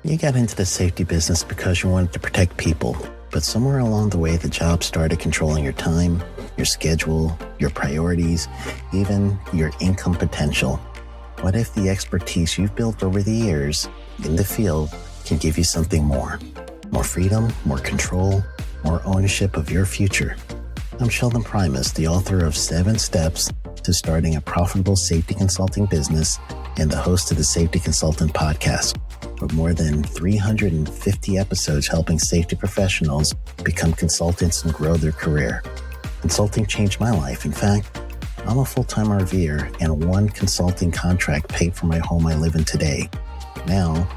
You got into the safety business because you wanted to protect people, but somewhere along the way, the job started controlling your time, your schedule, your priorities, even your income potential. What if the expertise you've built over the years in the field can give you something more? More freedom, more control, more ownership of your future. I'm Sheldon Primus, the author of 7 Steps to Starting a Profitable Safety Consulting Business and the host of the Safety Consultant Podcast, with more than 350 episodes helping safety professionals become consultants and grow their career. Consulting changed my life. In fact, I'm a full-time RVer, and one consulting contract paid for my home I live in today. Now,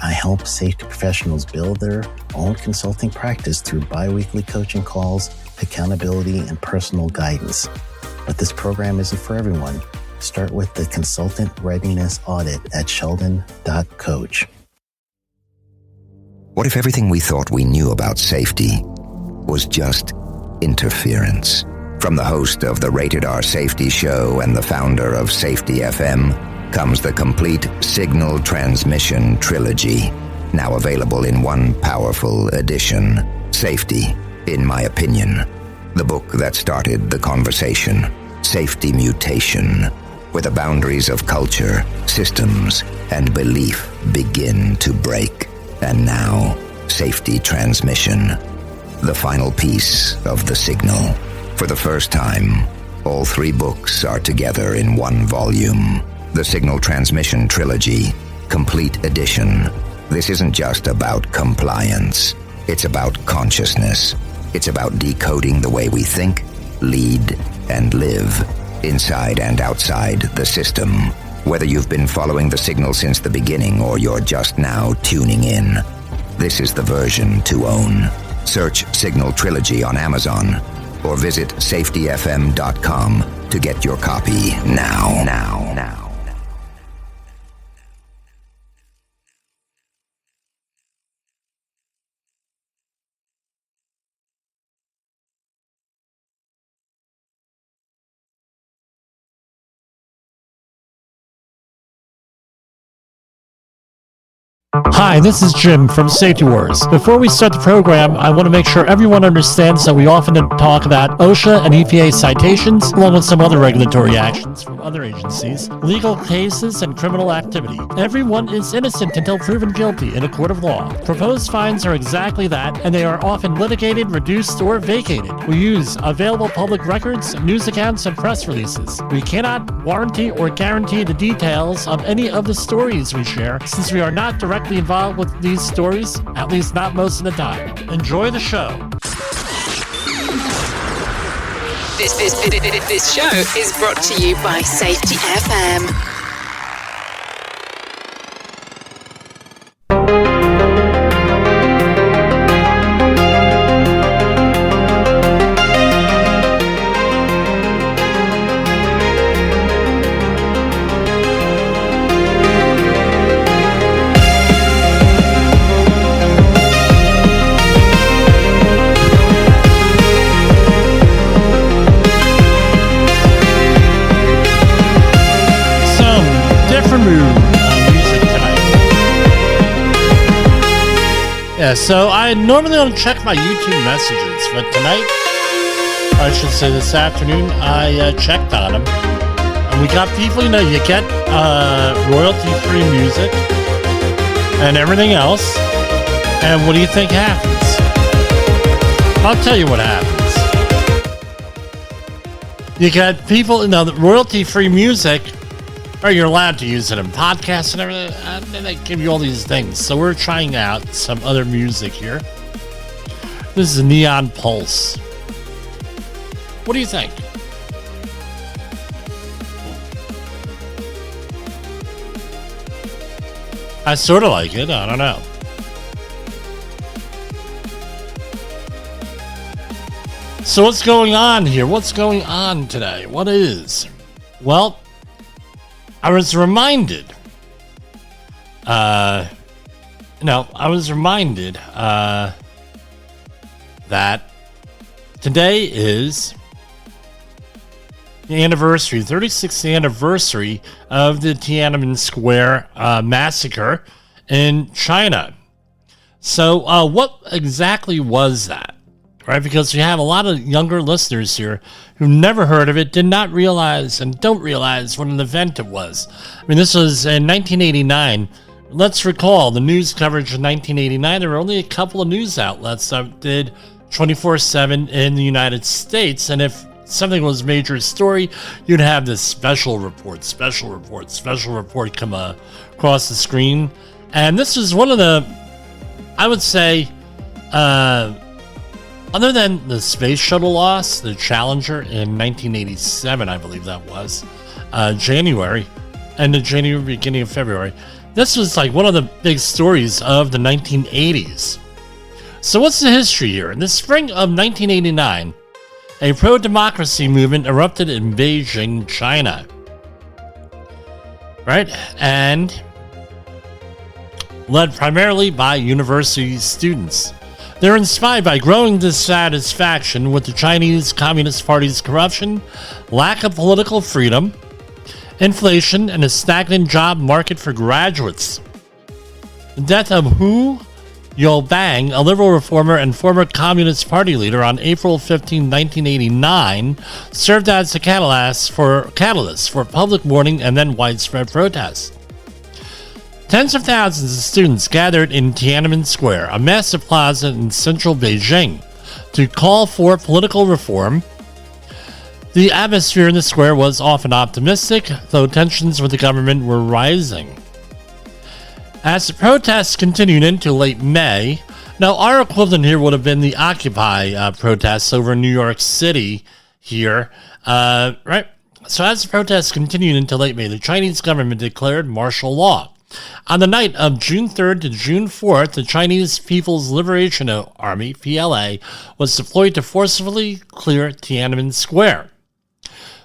I help safety professionals build their own consulting practice through bi-weekly coaching calls, accountability, and personal guidance. But this program isn't for everyone. Start with the Consultant Readiness Audit at sheldon.coach. What if everything we thought we knew about safety was just interference? From the host of the Rated R Safety Show and the founder of Safety FM comes the complete Signal Transmission Trilogy, now available in one powerful edition. Safety, in my opinion, the book that started the conversation. Safety Mutation, where the boundaries of culture, systems, and belief begin to break. And now, Safety Transmission, the final piece of the signal. For the first time, all 3 books are together in one volume. The Signal Transmission Trilogy, Complete Edition. This isn't just about compliance. It's about consciousness. It's about decoding the way we think, lead, and live, inside and outside the system. Whether you've been following the signal since the beginning or you're just now tuning in, this is the version to own. Search Signal Trilogy on Amazon or visit safetyfm.com to get your copy now. Hi, this is Jim from Safety Wars. Before we start the program, I want to make sure everyone understands that we often talk about OSHA and EPA citations, along with some other regulatory actions from other agencies, legal cases, and criminal activity. Everyone is innocent until proven guilty in a court of law. Proposed fines are exactly that, and they are often litigated, reduced, or vacated. We use available public records, news accounts, and press releases. We cannot warranty or guarantee the details of any of the stories we share, since we are not directly involved with these stories, at least not most of the time. Enjoy the show. This show is brought to you by Safety FM. So I normally don't check my YouTube messages, but tonight, or I should say this afternoon, I checked on them. And we got people, you get royalty-free music and everything else. And what do you think happens? I'll tell you what happens. You got people, the royalty-free music, or you're allowed to use it in podcasts and everything, and they give you all these things. So we're trying out some other music here. This is Neon Pulse. What do you think? I sort of like it. I don't know. So what's going on here? What's going on today? What is? Well, I was reminded, that today is the anniversary, 36th anniversary of the Tianamen Square massacre in China. So what exactly was that? Right, because we have a lot of younger listeners here who never heard of it, did not realize and don't realize what an event it was. I mean, this was in 1989. Let's recall the news coverage in 1989. There were only a couple of news outlets that did 24/7 in the United States. And if something was a major story, you'd have this special report come across the screen. And this is one of the, I would say, other than the space shuttle loss, the Challenger in 1987, I believe that was, January, end of January, beginning of February, this was like one of the big stories of the 1980s. So what's the history here? In the spring of 1989, a pro-democracy movement erupted in Beijing, China. Right? And led primarily by university students. They're inspired by growing dissatisfaction with the Chinese Communist Party's corruption, lack of political freedom, inflation, and a stagnant job market for graduates. The death of Hu Yaobang, a liberal reformer and former Communist Party leader, on April 15, 1989, served as a catalyst for public mourning and then widespread protests. Tens of thousands of students gathered in Tianamen Square, a massive plaza in central Beijing, to call for political reform. The atmosphere in the square was often optimistic, though tensions with the government were rising. As the protests continued into late May, now our equivalent here would have been the Occupy protests over in New York City here, right? So as the protests continued into late May, the Chinese government declared martial law. On the night of June 3rd to June 4th, the Chinese People's Liberation Army, PLA, was deployed to forcibly clear Tiananmen Square.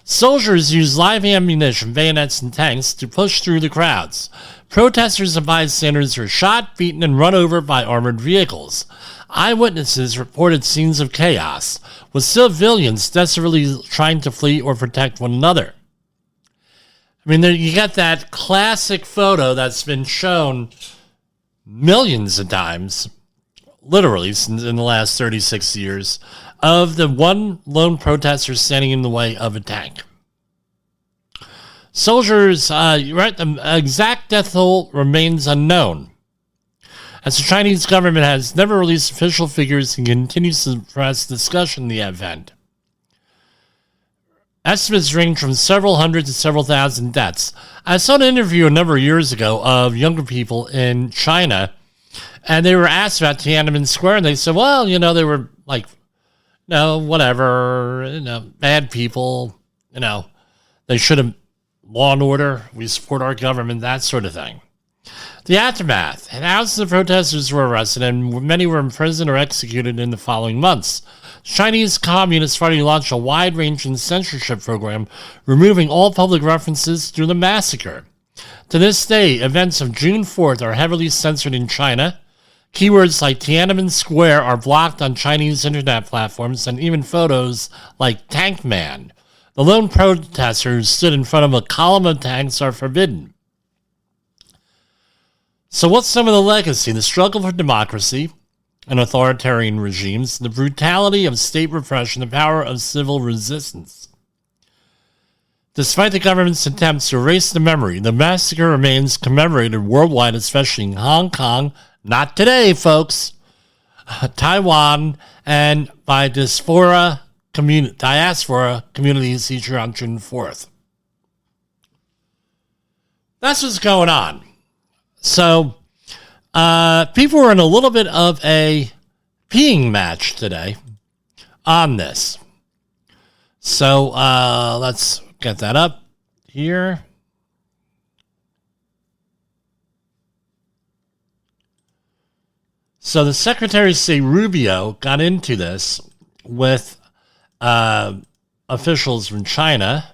Soldiers used live ammunition, bayonets, and tanks to push through the crowds. Protesters and bystanders were shot, beaten, and run over by armored vehicles. Eyewitnesses reported scenes of chaos, with civilians desperately trying to flee or protect one another. I mean, you got that classic photo that's been shown millions of times, literally in the last 36 years, of the one lone protester standing in the way of a tank. Soldiers, right, the exact death toll remains unknown, as the Chinese government has never released official figures and continues to suppress discussion in the event. Estimates range from several hundred to several thousand deaths. I saw an interview a number of years ago of younger people in China, and they were asked about Tiananmen Square, and they said, well, they were like, whatever, bad people, they should have law and order, we support our government, that sort of thing. The aftermath. Thousands of protesters were arrested, and many were imprisoned or executed in the following months. The Chinese Communist Party launched a wide-ranging censorship program, removing all public references to the massacre. To this day, events of June 4th are heavily censored in China. Keywords like Tiananmen Square are blocked on Chinese internet platforms, and even photos like Tank Man, the lone protester who stood in front of a column of tanks, are forbidden. So what's some of the legacy? The struggle for democracy and authoritarian regimes, the brutality of state repression, the power of civil resistance. Despite the government's attempts to erase the memory, the massacre remains commemorated worldwide, especially in Hong Kong, not today, folks, Taiwan, and by diaspora communities each year on June 4th. That's what's going on. So, people were in a little bit of a peeing match today on this. So, let's get that up here. So, the Secretary of State Rubio got into this with officials from China.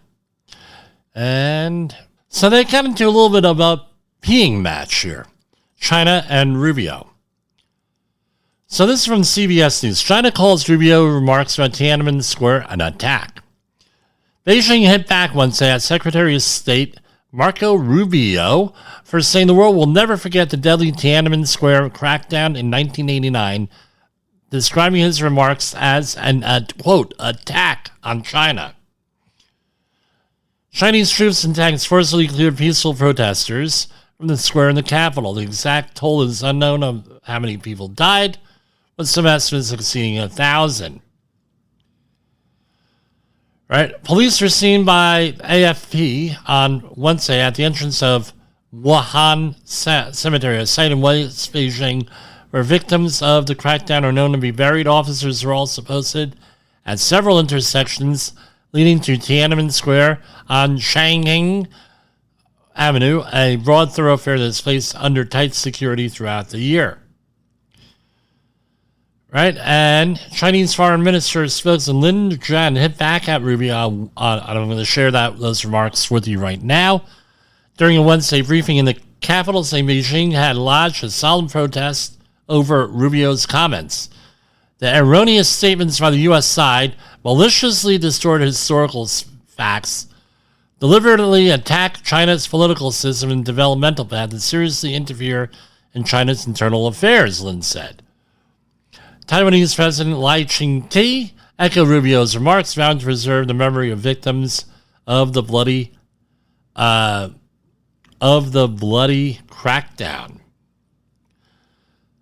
And so they got into a little bit of a peeing match here. China and Rubio. So this is from CBS News. China calls Rubio remarks about Tiananmen Square an attack. Beijing hit back Wednesday as Secretary of State Marco Rubio for saying the world will never forget the deadly Tiananmen Square crackdown in 1989, describing his remarks as an, quote, attack on China. Chinese troops and tanks forcibly cleared peaceful protesters from the square in the capital. The exact toll is unknown of how many people died, with some estimates exceeding 1,000. Right? Police were seen by AFP on Wednesday at the entrance of Wuhan Cemetery, a site in West Beijing where victims of the crackdown are known to be buried. Officers were also posted at several intersections leading to Tiananmen Square on Shanghai Avenue, a broad thoroughfare that's placed under tight security throughout the year. Right, and Chinese Foreign Minister spokesman Lin Zhan hit back at Rubio. I'm going to share those remarks with you right now. During a Wednesday briefing in the capital, saying Beijing had lodged a solemn protest over Rubio's comments. The erroneous statements by the U.S. side maliciously distort historical facts, deliberately attack China's political system and developmental path, and seriously interfere in China's internal affairs, Lin said. Taiwanese President Lai Ching-te echoed Rubio's remarks, vowing to preserve the memory of victims of the bloody crackdown.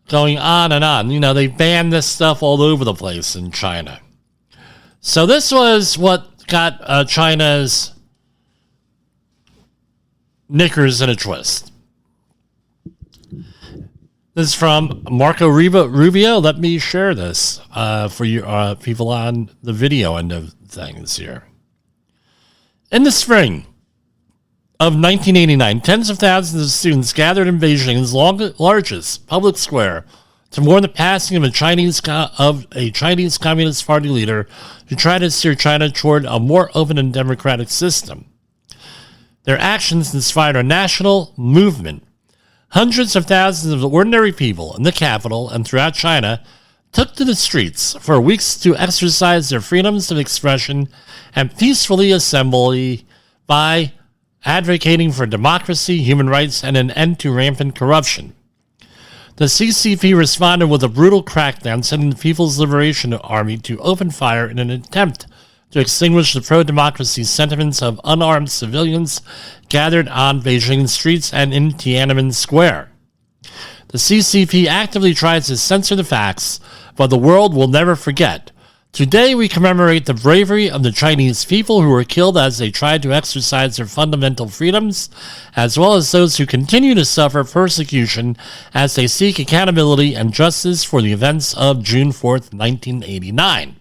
Going on and on. You know, they banned this stuff all over the place in China. So this was what got China's knickers in a twist. This is from Marco Rubio. Let me share this for you people on the video end of things here. In the spring of 1989, tens of thousands of students gathered in Beijing's largest public square to mourn the passing of a Chinese Communist Party leader who tried to steer China toward a more open and democratic system. Their actions inspired a national movement. Hundreds of thousands of ordinary people in the capital and throughout China took to the streets for weeks to exercise their freedoms of expression and peacefully assemble by advocating for democracy, human rights, and an end to rampant corruption. The CCP responded with a brutal crackdown, sending the People's Liberation Army to open fire in an attempt to extinguish the pro-democracy sentiments of unarmed civilians gathered on Beijing streets and in Tiananmen Square. The CCP actively tries to censor the facts, but the world will never forget. Today we commemorate the bravery of the Chinese people who were killed as they tried to exercise their fundamental freedoms, as well as those who continue to suffer persecution as they seek accountability and justice for the events of June 4th, 1989.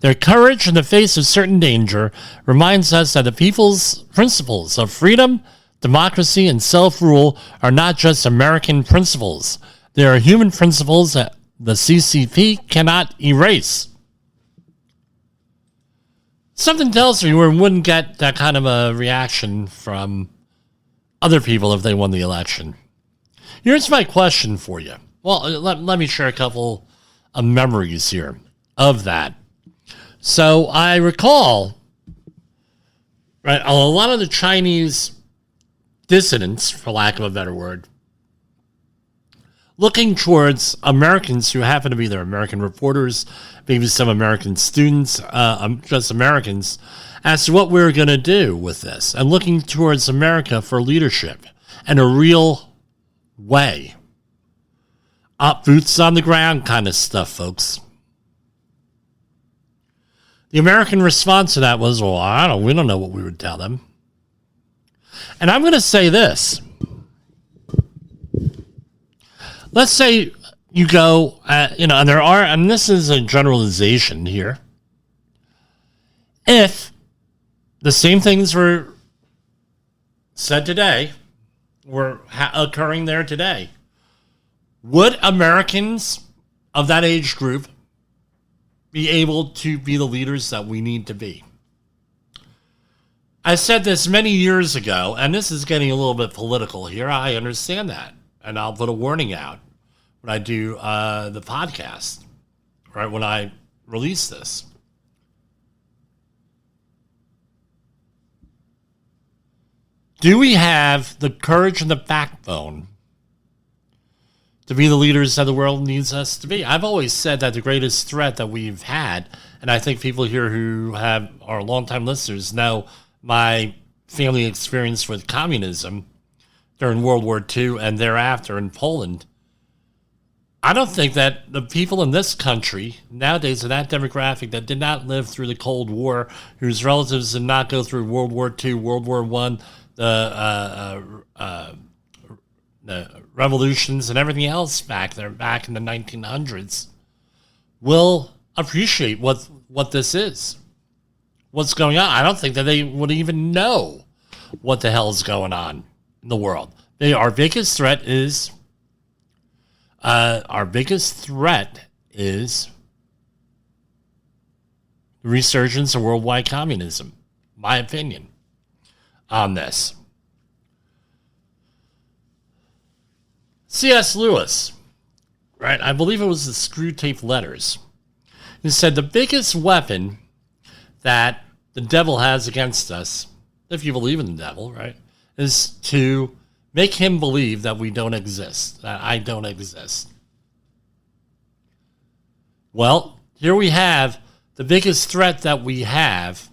Their courage in the face of certain danger reminds us that the people's principles of freedom, democracy, and self-rule are not just American principles. They are human principles that the CCP cannot erase. Something tells me we wouldn't get that kind of a reaction from other people if they won the election. Here's my question for you. Well, let me share a couple of memories here of that. So I recall, right, a lot of the Chinese dissidents, for lack of a better word, looking towards Americans who happen to be their American reporters, maybe some American students, just Americans, as to what we're going to do with this, and looking towards America for leadership in a real way. Boots on the ground kind of stuff, folks. The American response to that was, well, we don't know what we would tell them. And I'm going to say this. Let's say you go, and there are, and this is a generalization here. If the same things were said today, were occurring there today, would Americans of that age group be able to be the leaders that we need to be? I said this many years ago, and this is getting a little bit political here. I understand that. And I'll put a warning out when I do the podcast, right, when I release this. Do we have the courage and the backbone to be the leaders that the world needs us to be? I've always said that the greatest threat that we've had, and I think people here who are longtime listeners know my family experience with communism during World War II and thereafter in Poland. I don't think that the people in this country nowadays are that demographic that did not live through the Cold War, whose relatives did not go through World War II, World War I, the revolutions and everything else back there, back in the 1900s, will appreciate what this is, what's going on. I don't think that they would even know what the hell is going on in the world. Our biggest threat is the resurgence of worldwide communism. My opinion on this. C.S. Lewis, right? I believe it was the Screw Tape Letters. He said the biggest weapon that the devil has against us, if you believe in the devil, right, is to make him believe that we don't exist, that I don't exist. Well, here we have the biggest threat that we have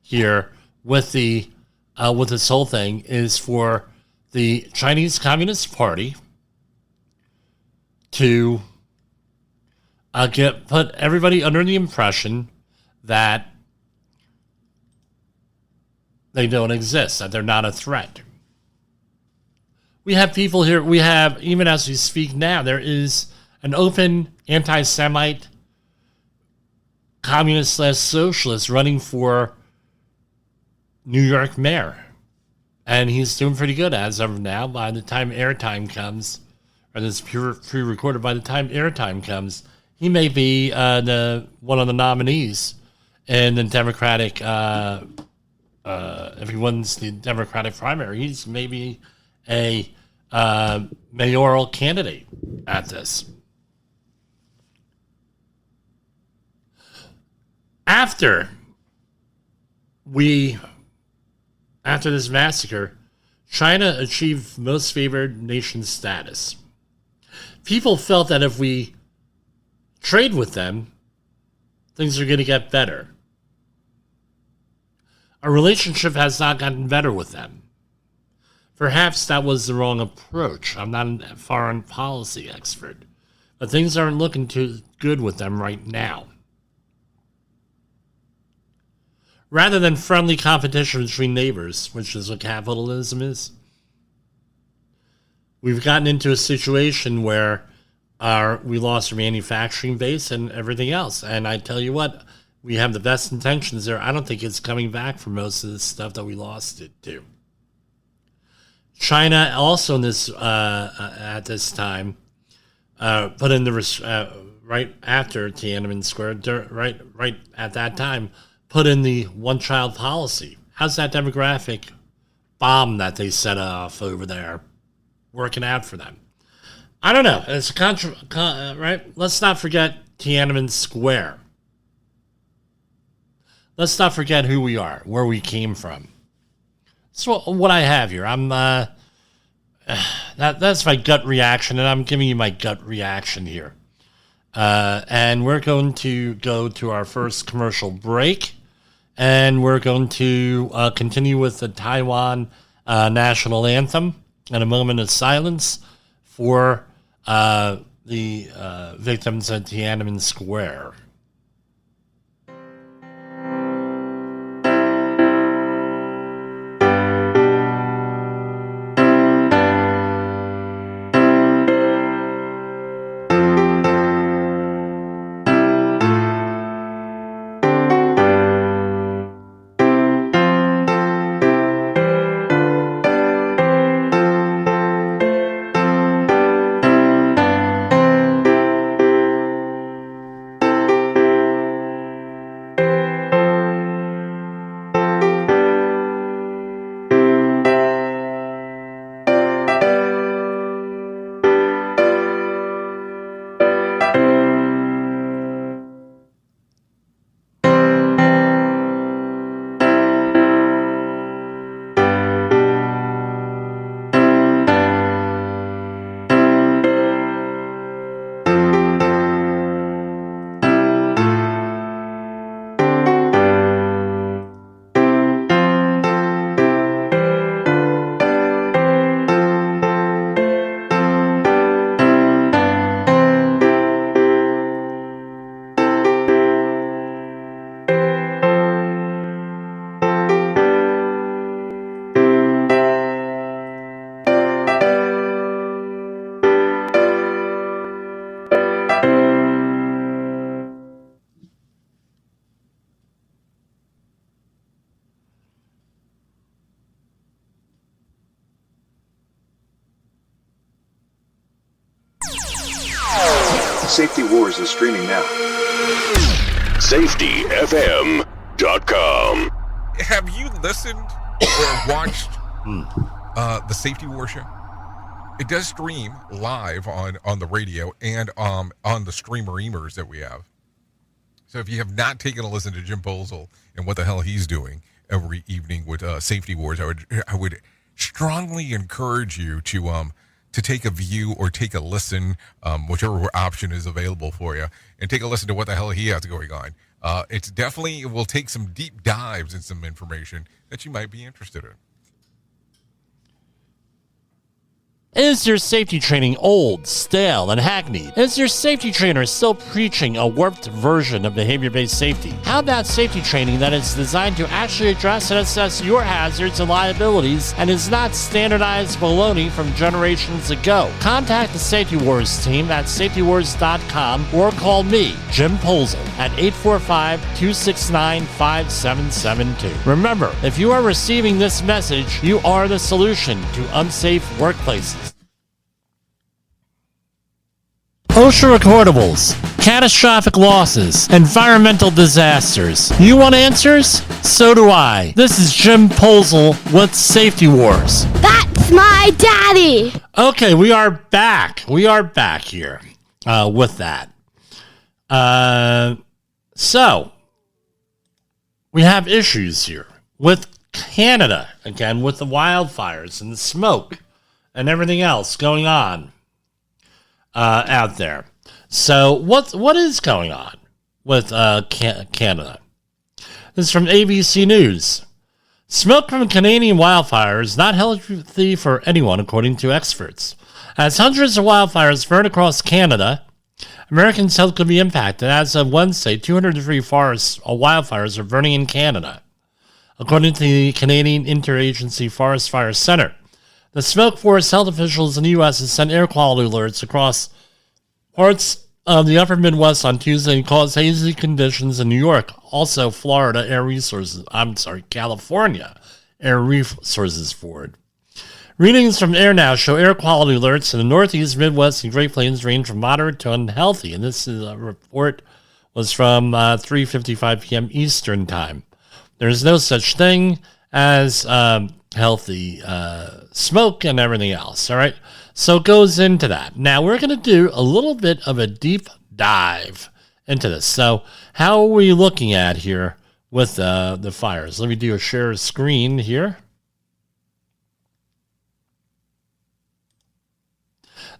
here with this whole thing is for the Chinese Communist Party to put everybody under the impression that they don't exist, that they're not a threat. We have people here, even as we speak now, there is an open anti-Semite communist/socialist running for New York mayor. And he's doing pretty good as of now. By the time airtime comes, or this pre-recorded, by the time airtime comes, he may be one of the nominees in the Democratic, if he wins the Democratic primary, he's maybe a mayoral candidate at this. After this massacre, China achieved most favored nation status. People felt that if we trade with them, things are going to get better. Our relationship has not gotten better with them. Perhaps that was the wrong approach. I'm not a foreign policy expert, but things aren't looking too good with them right now. Rather than friendly competition between neighbors, which is what capitalism is, we've gotten into a situation where we lost our manufacturing base and everything else. And I tell you what, we have the best intentions there. I don't think it's coming back for most of the stuff that we lost it to. China also in this at this time put in the right after Tianamen Square, right at that time, put in the one-child policy. How's that demographic bomb that they set off over there working out for them? I don't know. It's right. Let's not forget Tiananmen Square. Let's not forget who we are, where we came from. That's what I have here. That's my gut reaction, and I'm giving you my gut reaction here. And we're going to go to our first commercial break, and we're going to continue with the Taiwan national anthem and a moment of silence for the victims at Tiananmen Square. Safety Wars is streaming now. SafetyFM.com. Have you listened or watched the Safety War show? It does stream live on the radio and on the streamer-emers that we have. So if you have not taken a listen to Jim Posel and what the hell he's doing every evening with Safety Wars, I would strongly encourage you to take a view or take a listen, whichever option is available for you, and take a listen to what the hell he has going on. It will take some deep dives in some information that you might be interested in. Is your safety training old, stale, and hackneyed? Is your safety trainer still preaching a warped version of behavior-based safety? How about safety training that is designed to actually address and assess your hazards and liabilities and is not standardized baloney from generations ago? Contact the Safety Wars team at safetywars.com or call me, Jim Posel, at 845-269-5772. Remember, if you are receiving this message, you are the solution to unsafe workplaces. OSHA recordables, catastrophic losses, environmental disasters. You want answers? So do I. This is Jim Posel with Safety Wars. That's my daddy. Okay, we are back. We are back here with that. So, we have issues here with Canada, again, with the wildfires and the smoke and everything else going on out there. So what is going on with Canada? This is from ABC News. Smoke from Canadian wildfires is not healthy for anyone, according to experts. As hundreds of wildfires burn across Canada, Americans' health could be impacted. As of Wednesday, 203 wildfires are burning in Canada, according to the Canadian Interagency Forest Fire Center. The smoke forest health officials in the U.S. has sent air quality alerts across parts of the upper Midwest on Tuesday and caused hazy conditions in New York. Also, California Air Resources Board. Readings from Air Now show air quality alerts in the Northeast, Midwest, and Great Plains range from moderate to unhealthy. And this is a report was from 3:55 p.m. Eastern Time. There is no such thing as healthy smoke and everything else. All right. So it goes into that. Now we're going to do a little bit of a deep dive into this. So how are we looking at here with the fires? Let me do a share screen here.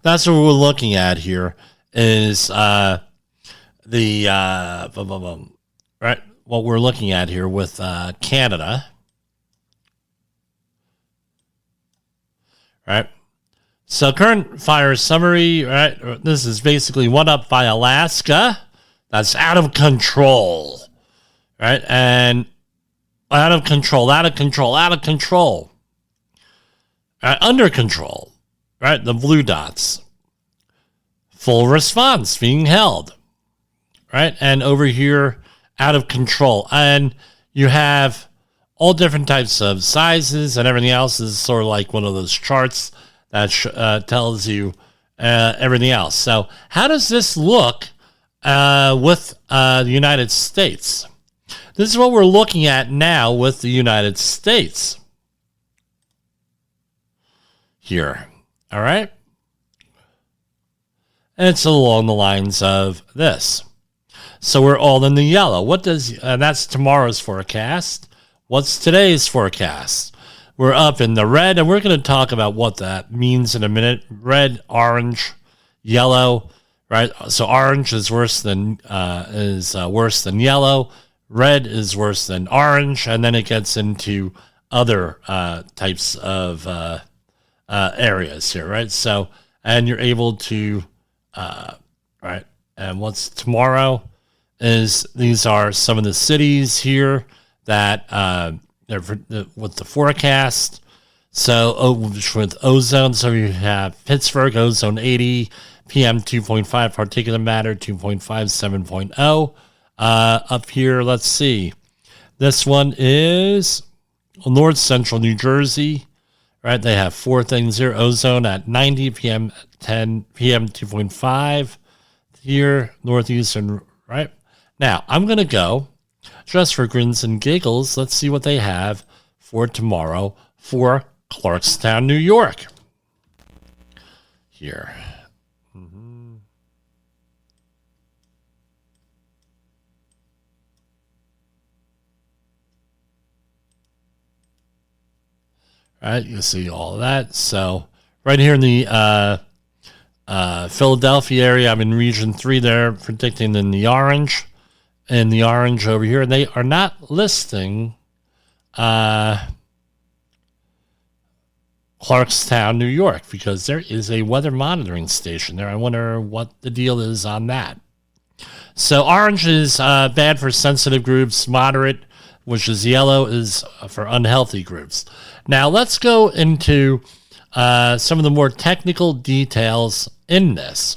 That's what we're looking at here is right. What we're looking at here with Canada. Right. So current fire summary, right? This is basically one up by Alaska. That's out of control. Right? And out of control. Under control. Right? The blue dots. Full response being held. Right? And over here, out of control. And you have all different types of sizes and everything else is sort of like one of those charts that tells you everything else. So how does this look with the United States? This is what we're looking at now with the United States here. All right? And it's along the lines of this. So we're all in the yellow. That's tomorrow's forecast. What's today's forecast? We're up in the red, and we're going to talk about what that means in a minute. Red, orange, yellow, right? So orange is worse than yellow. Red is worse than orange, and then it gets into other types of areas here, right? So, and you're able to, right? And what's tomorrow is these are some of the cities here that with the forecast. So with ozone, so you have Pittsburgh, ozone 80, PM 2.5, particulate matter 2.5, 7.0. Up here, let's see. This one is north central New Jersey, right? They have four things here. Ozone at 90, PM 10, PM 2.5, here, northeastern, right? Now, I'm going to go, just for grins and giggles, let's see what they have for tomorrow for Clarkstown, New York. Here. Right, you see all of that. So right here in the Philadelphia area, I'm in region 3 there, predicting in the orange. And the orange over here, and they are not listing Clarkstown, New York, because there is a weather monitoring station there. I wonder what the deal is on that. So orange is bad for sensitive groups, moderate, which is yellow, is for unhealthy groups. Now let's go into some of the more technical details in this.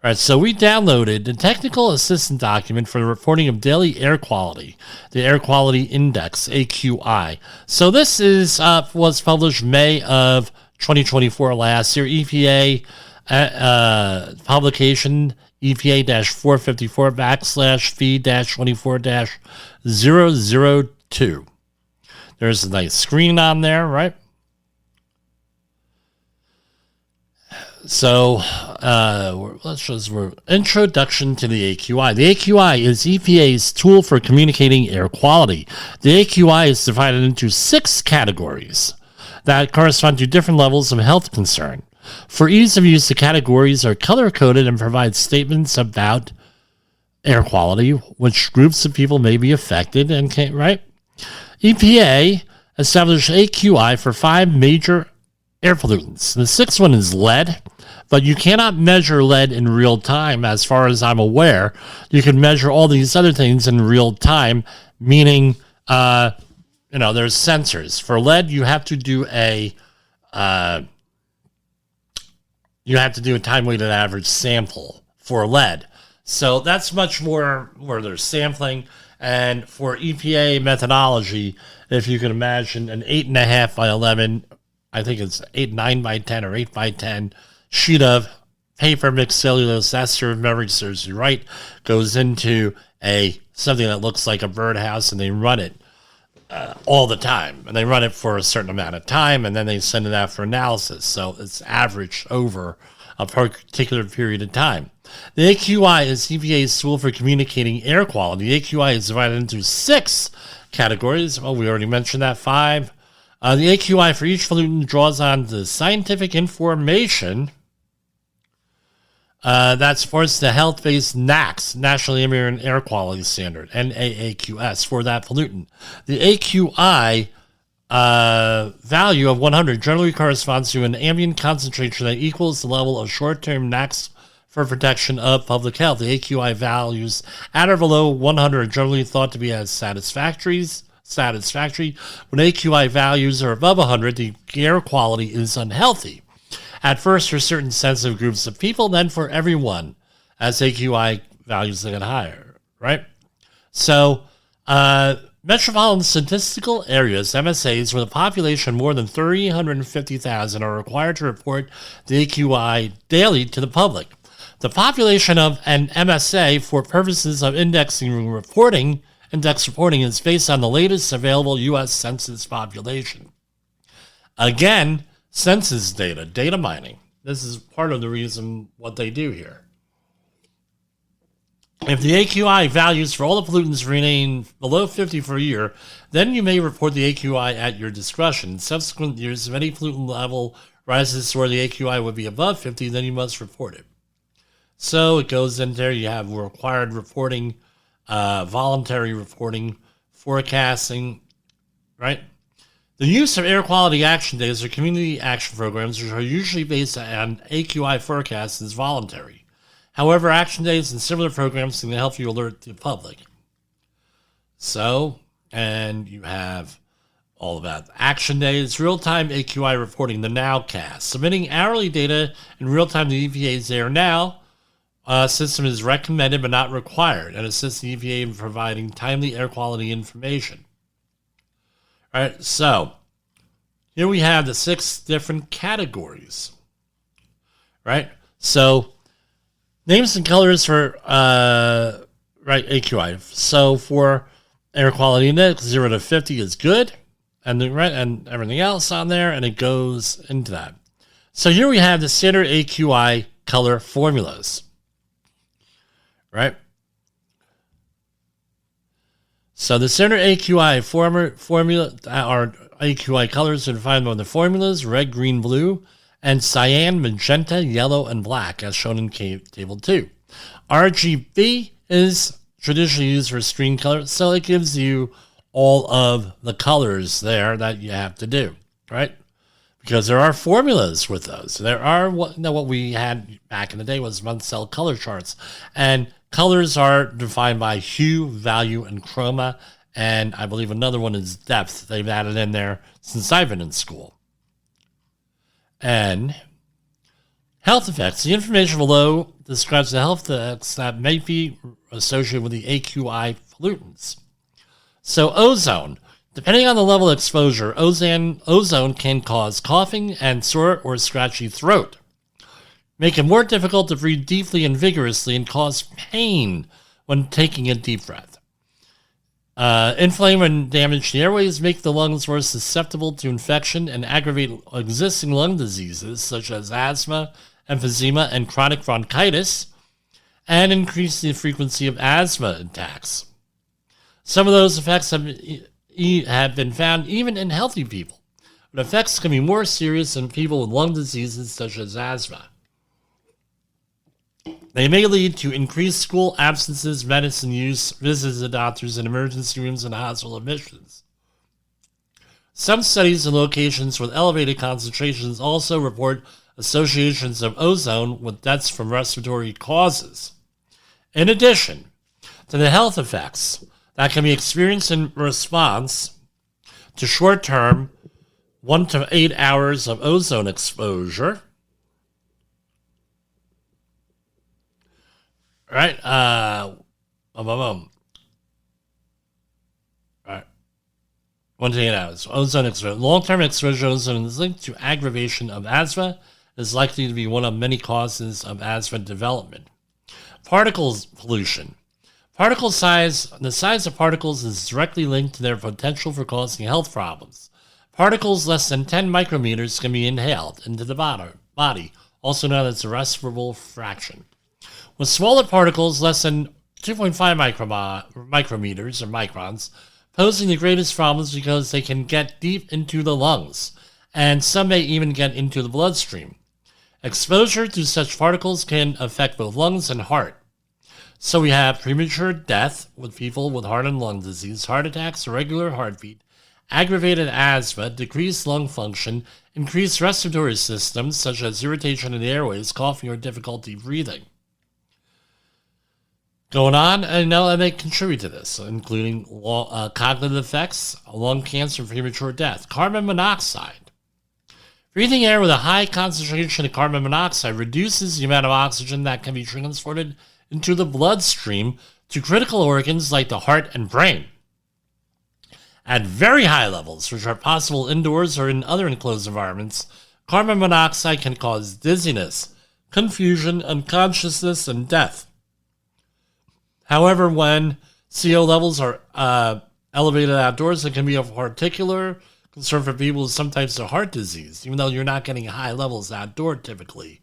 All right, so we downloaded the technical assistant document for the reporting of daily air quality, the Air Quality Index, AQI. So this is was published May of 2024 last year. EPA publication EPA-454/fee-24-002. There's a nice screen on there, right? So, introduction to the AQI. The AQI is EPA's tool for communicating air quality. The AQI is divided into 6 categories that correspond to different levels of health concern. For ease of use, the categories are color-coded and provide statements about air quality, which groups of people may be affected, and right? EPA established AQI for 5 major air pollutants. The 6th one is lead, but you cannot measure lead in real time, as far as I'm aware. You can measure all these other things in real time, meaning, there's sensors. For lead, you have to do a time-weighted average sample for lead. So that's much more where there's sampling. And for EPA methodology, if you can imagine an 8.5 by 11, I think it's 9 by 10 or 8 by 10 sheet of paper mixed cellulose ester, if memory serves you right, goes into something that looks like a birdhouse, and they run it all the time. And they run it for a certain amount of time, and then they send it out for analysis. So it's averaged over a particular period of time. The AQI is EPA's tool for communicating air quality. The AQI is divided into 6 categories. Well, we already mentioned that, 5. The AQI for each pollutant draws on the scientific information that supports the health-based NAAQS, National Ambient Air Quality Standard, NAAQS, for that pollutant. The AQI value of 100 generally corresponds to an ambient concentration that equals the level of short-term NAAQS for protection of public health. The AQI values at or below 100 are generally thought to be as satisfactory. When AQI values are above 100, the air quality is unhealthy. At first for certain sensitive groups of people, then for everyone, as AQI values get higher, right? So, metropolitan statistical areas, MSAs, with a population more than 350,000 are required to report the AQI daily to the public. The population of an MSA for purposes of index reporting is based on the latest available U.S. Census population. Again, census data mining. This is part of the reason what they do here. If the AQI values for all the pollutants remain below 50 for a year, then you may report the AQI at your discretion. In subsequent years, if any pollutant level rises to where the AQI would be above 50, then you must report it. So it goes in there. You have required reporting, voluntary reporting, forecasting, right? The use of air quality action days or community action programs, which are usually based on AQI forecasts, is voluntary. However, action days and similar programs can help you alert the public. So, and you have all about action days, real-time AQI reporting, the Nowcast. Submitting hourly data in real-time to the EPA's Air Now system is recommended but not required, and assists the EPA in providing timely air quality information. All right, so here we have the 6 different categories, right? So Names and colors for AQI. So for air quality index, 0 to 50 is good, and and everything else on there, and it goes into that. So here we have the standard AQI color formulas, right? So the standard AQI formula are AQI colors are defined by the formulas: red, green, blue, and cyan, magenta, yellow, and black, as shown in Table 2. RGB is traditionally used for screen color, so it gives you all of the colors there that you have to do, right? Because there are formulas with those. There are what we had back in the day was month cell color charts, and colors are defined by hue, value, and chroma, and I believe another one is depth. They've added in there since I've been in school. And health effects. The information below describes the health effects that may be associated with the AQI pollutants. So ozone. Depending on the level of exposure, ozone can cause coughing and sore or scratchy throat, make it more difficult to breathe deeply and vigorously, and cause pain when taking a deep breath. Inflame and damage the airways, make the lungs more susceptible to infection, and aggravate existing lung diseases such as asthma, emphysema, and chronic bronchitis, and increase the frequency of asthma attacks. Some of those effects have been found even in healthy people, but effects can be more serious in people with lung diseases such as asthma. They may lead to increased school absences, medicine use, visits to doctors, and emergency rooms and hospital admissions. Some studies in locations with elevated concentrations also report associations of ozone with deaths from respiratory causes. In addition to the health effects that can be experienced in response to short-term 1 to 8 hours of ozone exposure, right? Right. 1 to 8 hours. Ozone exposure. Long-term exposure to ozone is linked to aggravation of asthma. It is likely to be one of many causes of asthma development. Particles pollution. The size of particles is directly linked to their potential for causing health problems. Particles less than 10 micrometers can be inhaled into the body, also known as the respirable fraction. With smaller particles less than 2.5 micrometers or microns, posing the greatest problems because they can get deep into the lungs, and some may even get into the bloodstream. Exposure to such particles can affect both lungs and heart. So we have premature death with people with heart and lung disease, heart attacks, irregular heartbeat, aggravated asthma, decreased lung function, increased respiratory systems such as irritation in the airways, coughing, or difficulty breathing. Going on, and now they contribute to this, including cognitive effects, lung cancer, premature death. Carbon monoxide. Breathing air with a high concentration of carbon monoxide reduces the amount of oxygen that can be transported into the bloodstream to critical organs like the heart and brain. At very high levels, which are possible indoors or in other enclosed environments, carbon monoxide can cause dizziness, confusion, unconsciousness, and death. However, when CO levels are elevated outdoors, it can be of particular concern for people with some types of heart disease, even though you're not getting high levels outdoor typically.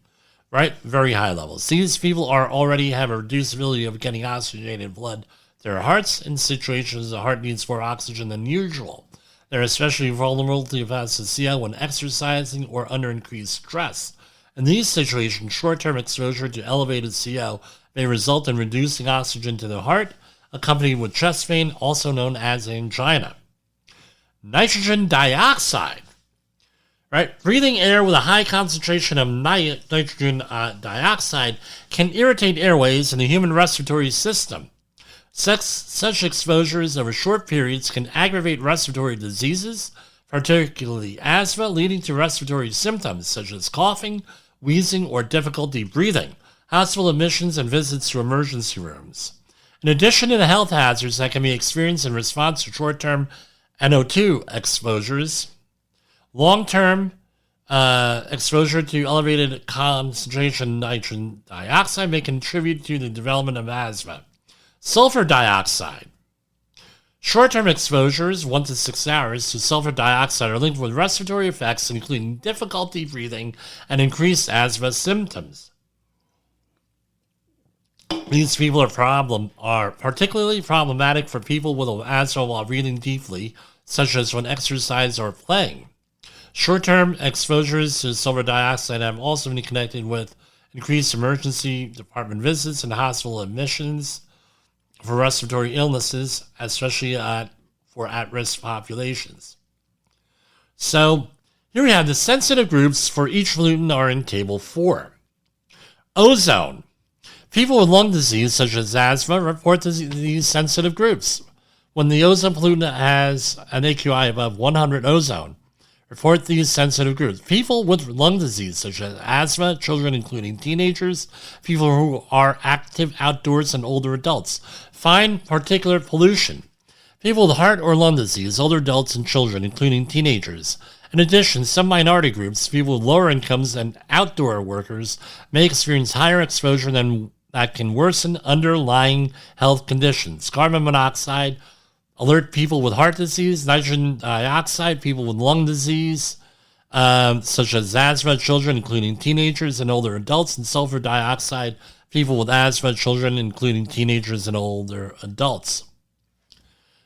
Right? Very high levels. These people already have a reduced ability of getting oxygenated blood to their hearts. In situations the heart needs more oxygen than usual. They're especially vulnerable to excessive CO when exercising or under increased stress. In these situations, short-term exposure to elevated CO may result in reducing oxygen to the heart, accompanied with chest pain, also known as angina. Nitrogen dioxide. Right? Breathing air with a high concentration of nitrogen dioxide can irritate airways in the human respiratory system. Such exposures over short periods can aggravate respiratory diseases, particularly asthma, leading to respiratory symptoms such as coughing, wheezing, or difficulty breathing, hospital admissions, and visits to emergency rooms. In addition to the health hazards that can be experienced in response to short-term NO2 exposures, long-term exposure to elevated concentration nitrogen dioxide may contribute to the development of asthma. Sulfur dioxide. Short-term exposures, 1 to 6 hours, to sulfur dioxide are linked with respiratory effects, including difficulty breathing and increased asthma symptoms. These people are particularly problematic for people with asthma while breathing deeply, such as when exercising or playing. Short-term exposures to sulfur dioxide have also been connected with increased emergency department visits and hospital admissions for respiratory illnesses, especially for at-risk populations. So here we have the sensitive groups for each pollutant are in Table 4. Ozone. People with lung disease, such as asthma, report to these sensitive groups. When the ozone pollutant has an AQI above 100 ozone, report these sensitive groups. People with lung disease, such as asthma, children including teenagers, people who are active outdoors, and older adults. Fine particulate pollution. People with heart or lung disease, older adults, and children, including teenagers. In addition, some minority groups, people with lower incomes and outdoor workers, may experience higher exposure that can worsen underlying health conditions. Carbon monoxide, alert people with heart disease, nitrogen dioxide, people with lung disease, such as asthma, children, including teenagers and older adults, and sulfur dioxide, people with asthma, children, including teenagers and older adults.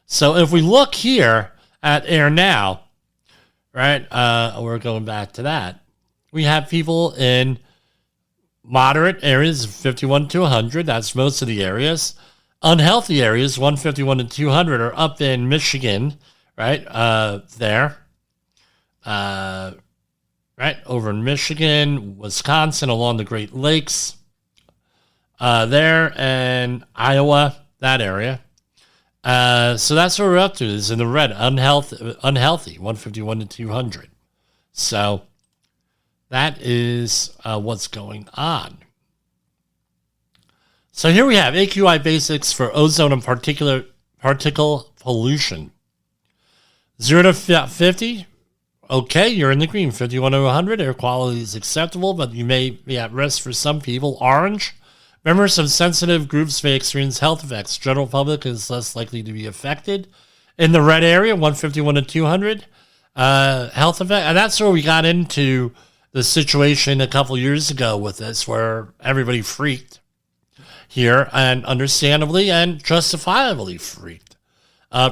So if we look here at Air Now, right, we're going back to that, we have people in moderate areas, 51 to 100, that's most of the areas. Unhealthy areas, 151 to 200, are up in Michigan, right, there. Right, over in Michigan, Wisconsin, along the Great Lakes, there, and Iowa, that area. So that's what we're up to, is in the red, unhealthy, 151 to 200. So that is what's going on. So here we have AQI basics for ozone and particle pollution. 0 to 50, okay, you're in the green. 51 to 100, air quality is acceptable, but you may be at risk for some people. Orange, members of sensitive groups may experience health effects. General public is less likely to be affected. In the red area, 151 to 200, health effect. And that's where we got into the situation a couple years ago with this, where everybody freaked here, and understandably and justifiably freaked.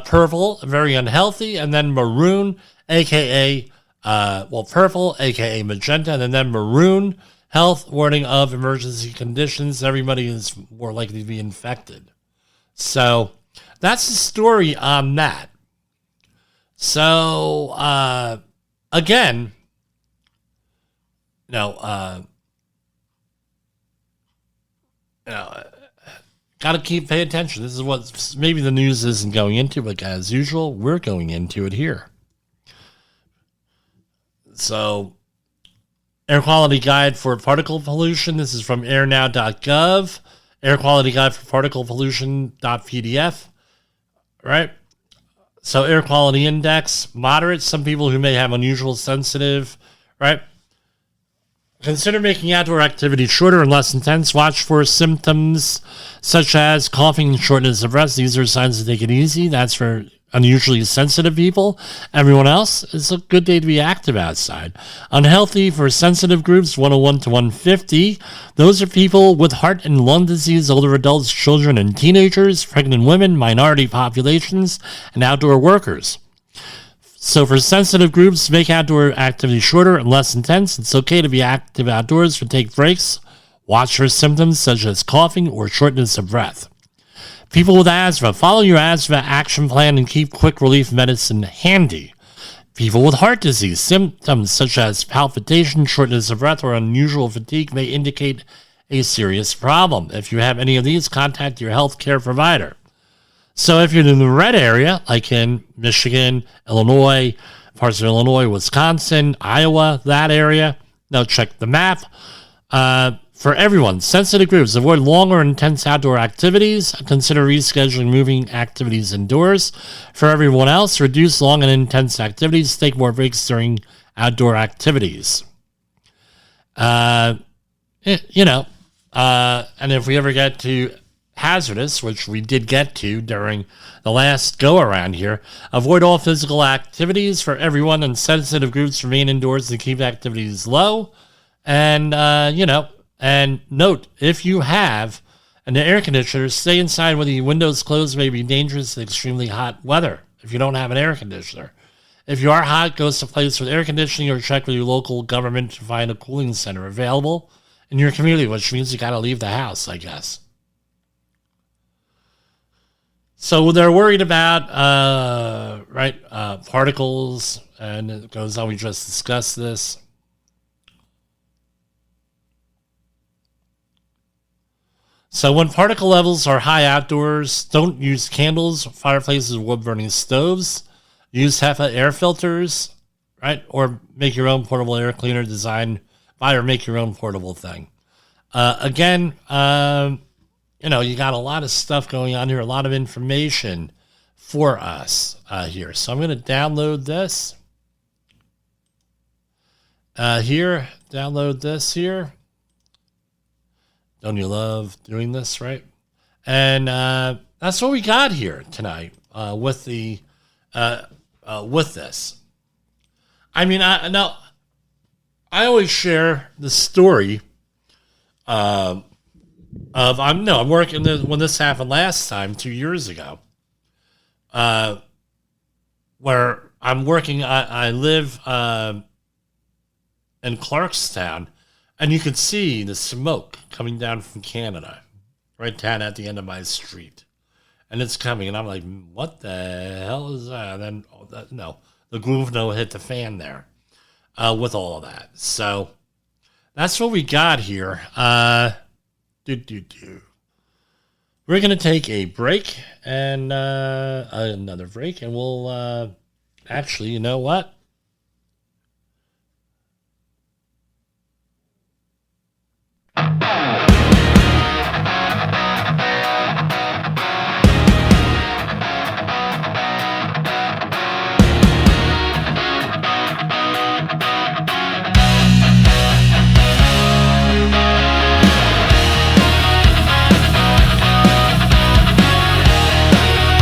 Purple, very unhealthy, and then maroon, aka purple, aka magenta, and then maroon, health warning of emergency conditions. Everybody is more likely to be infected. So that's the story on that. So again, got to pay attention. This is what maybe the news isn't going into, but as usual, we're going into it here. So, air quality guide for particle pollution. This is from airnow.gov. Air quality guide for particle pollution.pdf. Right? So, air quality index, moderate. Some people who may have unusual sensitive, right? Consider making outdoor activity shorter and less intense. Watch for symptoms such as coughing and shortness of breath. These are signs to take it easy. That's for unusually sensitive people. Everyone else, it's a good day to be active outside. Unhealthy for sensitive groups, 101 to 150. Those are people with heart and lung disease, older adults, children, and teenagers, pregnant women, minority populations, and outdoor workers. So for sensitive groups, make outdoor activity shorter and less intense. It's okay to be active outdoors, but take breaks. Watch for symptoms such as coughing or shortness of breath. People with asthma, follow your asthma action plan and keep quick relief medicine handy. People with heart disease, symptoms such as palpitation, shortness of breath, or unusual fatigue may indicate a serious problem. If you have any of these, contact your healthcare provider. So if you're in the red area, like in Michigan, Illinois, parts of Illinois, Wisconsin, Iowa, that area, now check the map. For everyone, sensitive groups, avoid long or intense outdoor activities. Consider rescheduling moving activities indoors. For everyone else, reduce long and intense activities. Take more breaks during outdoor activities. And if we ever get to hazardous, which we did get to during the last go around here, avoid all physical activities for everyone, and sensitive groups remain indoors to keep activities low. And, and note, if you have an air conditioner, stay inside when the windows closed. May be dangerous in extremely hot weather if you don't have an air conditioner. If you are hot, go to a place with air conditioning or check with your local government to find a cooling center available in your community, which means you got to leave the house, I guess. So they're worried about, particles, and it goes on. We just discussed this. So when particle levels are high outdoors, don't use candles, fireplaces, wood-burning stoves. Use HEPA air filters, right? Or make your own portable air cleaner design. Buy or make your own portable thing. You got a lot of stuff going on here, a lot of information for us here. So I'm going to download this download this here. Don't you love doing this, right? And that's what we got here tonight with the with this. I mean, I always share the story I'm working when this happened last time 2 years ago, where I'm working. I live in Clarkstown, and you could see the smoke coming down from Canada right down at the end of my street, and it's coming, and I'm like, what the hell is that? And then the groove hit the fan there with all of that. So that's what we got here. We're going to take a break and another break, and we'll actually, you know what?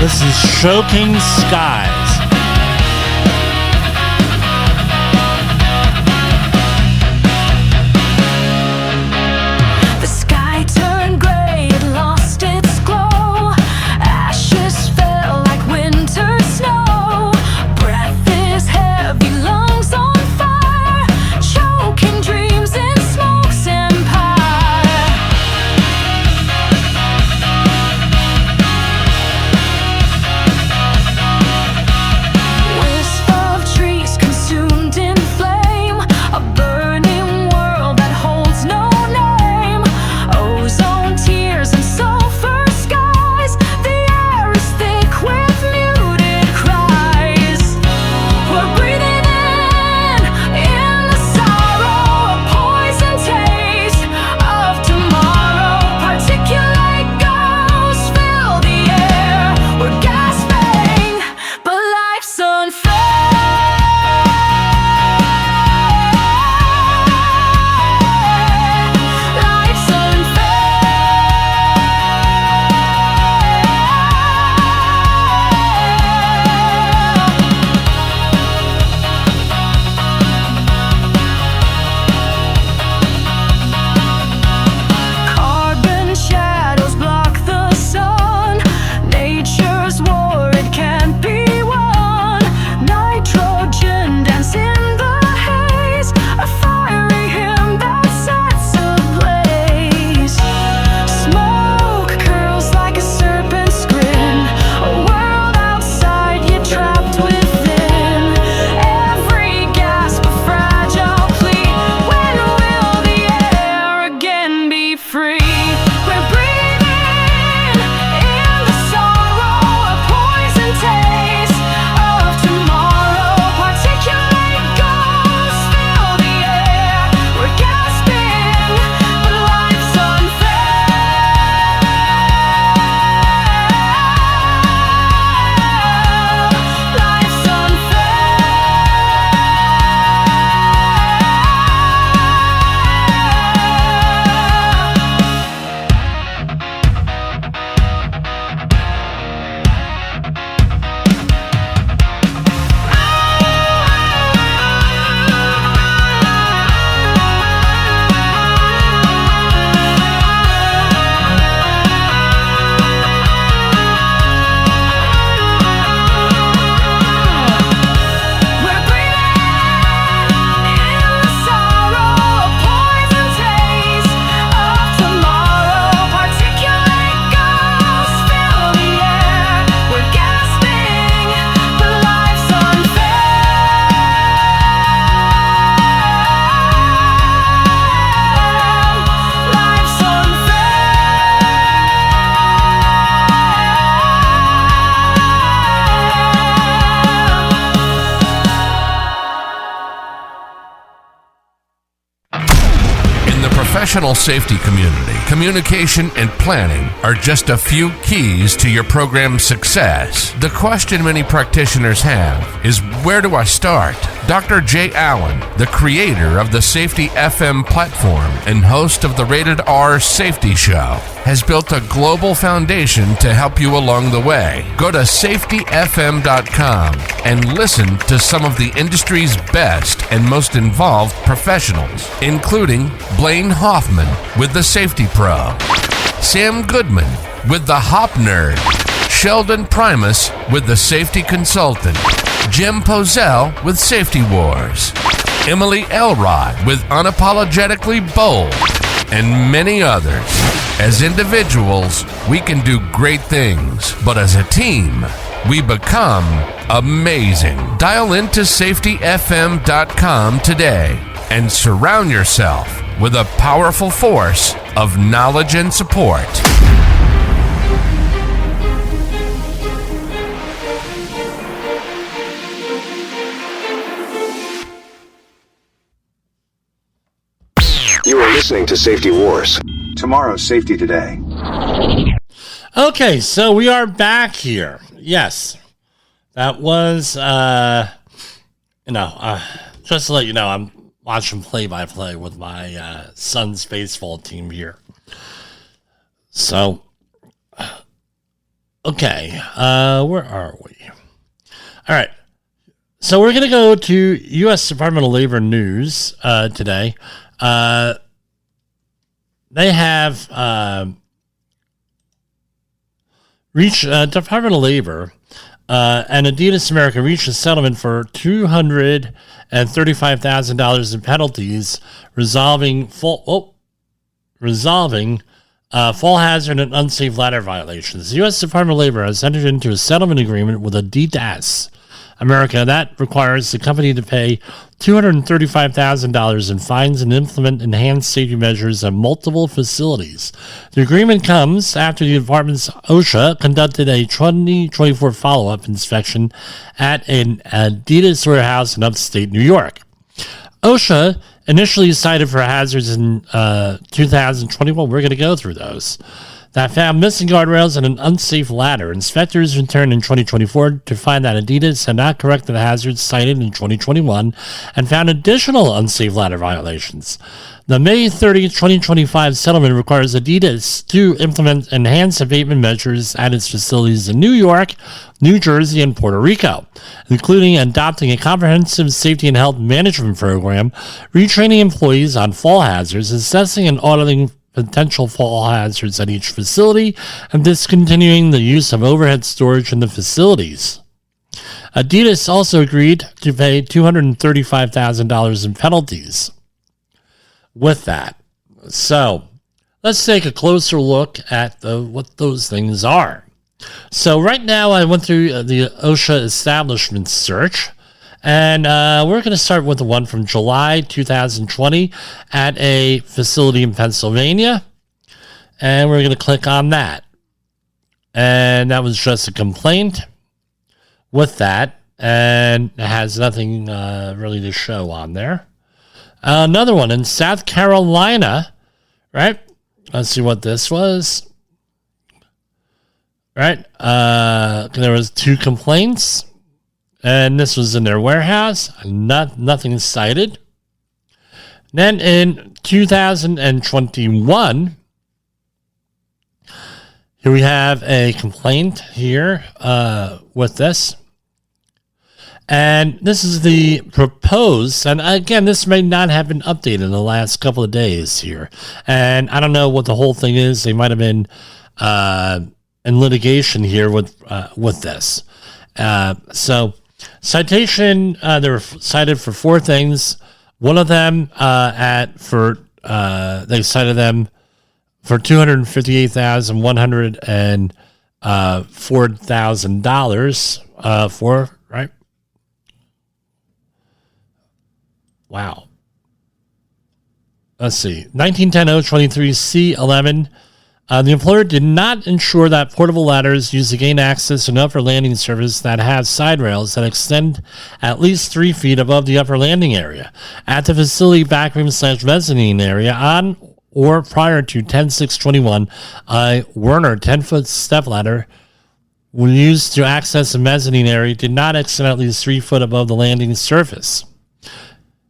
This is Choking Skies. The sky turned gray, it lost its glow. Ashes fell like winter snow. Breath is heavy, lungs on fire. Choking dreams in smoke's empire. professional safety community, communication and planning are just a few keys to your program's success. The question many practitioners have is, where do I start? Dr. Jay Allen, the creator of the Safety FM platform and host of the Rated R Safety Show, has built a global foundation to help you along the way. Go to safetyfm.com and listen to some of the industry's best and most involved professionals, including Blaine Hoffman with the Safety Pro, Sam Goodman with the Hop Nerd, Sheldon Primus with the Safety Consultant, Jim Pozell with Safety Wars, Emily Elrod with Unapologetically Bold, and many others. As individuals, we can do great things, but as a team, we become amazing. Dial into safetyfm.com today and surround yourself with a powerful force of knowledge and support. You are listening to Safety Wars. Tomorrow's Safety Today. Okay, so we are back here. Yes, that was, just to let you know, I'm watching play-by-play with my son's baseball team here. So, okay, where are we? All right, so we're going to go to U.S. Department of Labor news today. They have reached Department of Labor and Adidas America reached a settlement for $235,000 in penalties, resolving fall hazard and unsafe ladder violations. The U.S. Department of Labor has entered into a settlement agreement with Adidas America that requires the company to pay $235,000 in fines and implement enhanced safety measures at multiple facilities. The agreement comes after the department's OSHA conducted a 2024 follow-up inspection at an Adidas warehouse in upstate New York. OSHA initially cited for hazards in 2021. We're going to go through those. That found missing guardrails and an unsafe ladder. Inspectors returned in 2024 to find that Adidas had not corrected the hazards cited in 2021 and found additional unsafe ladder violations. The May 30, 2025 settlement requires Adidas to implement enhanced abatement measures at its facilities in New York, New Jersey, and Puerto Rico, including adopting a comprehensive safety and health management program, retraining employees on fall hazards, assessing and auditing potential fall hazards at each facility, and discontinuing the use of overhead storage in the facilities. Adidas also agreed to pay $235,000 in penalties with that. So let's take a closer look at what those things are. So right now I went through the OSHA establishment search, and we're going to start with the one from July 2020 at a facility in Pennsylvania. And we're going to click on that. And that was just a complaint with that. And it has nothing really to show on there. Another one in South Carolina, right? Let's see what this was. Right? There was 2 complaints. And this was in their warehouse. Nothing cited. Then in 2021, here we have a complaint here with this. And this is the proposed, and again, this may not have been updated in the last couple of days here. And I don't know what the whole thing is. They might have been in litigation here with this. So citation, they were cited for 4 things. One of them they cited them for $258,104,000 for, right? Wow. Let's see. 1910-023-C11. The employer did not ensure that portable ladders used to gain access to an upper landing surface that have side rails that extend at least 3 feet above the upper landing area at the facility backroom/mezzanine area on or prior to 10/6/21, a Werner 10-foot stepladder when used to access a mezzanine area did not extend at least 3 foot above the landing surface,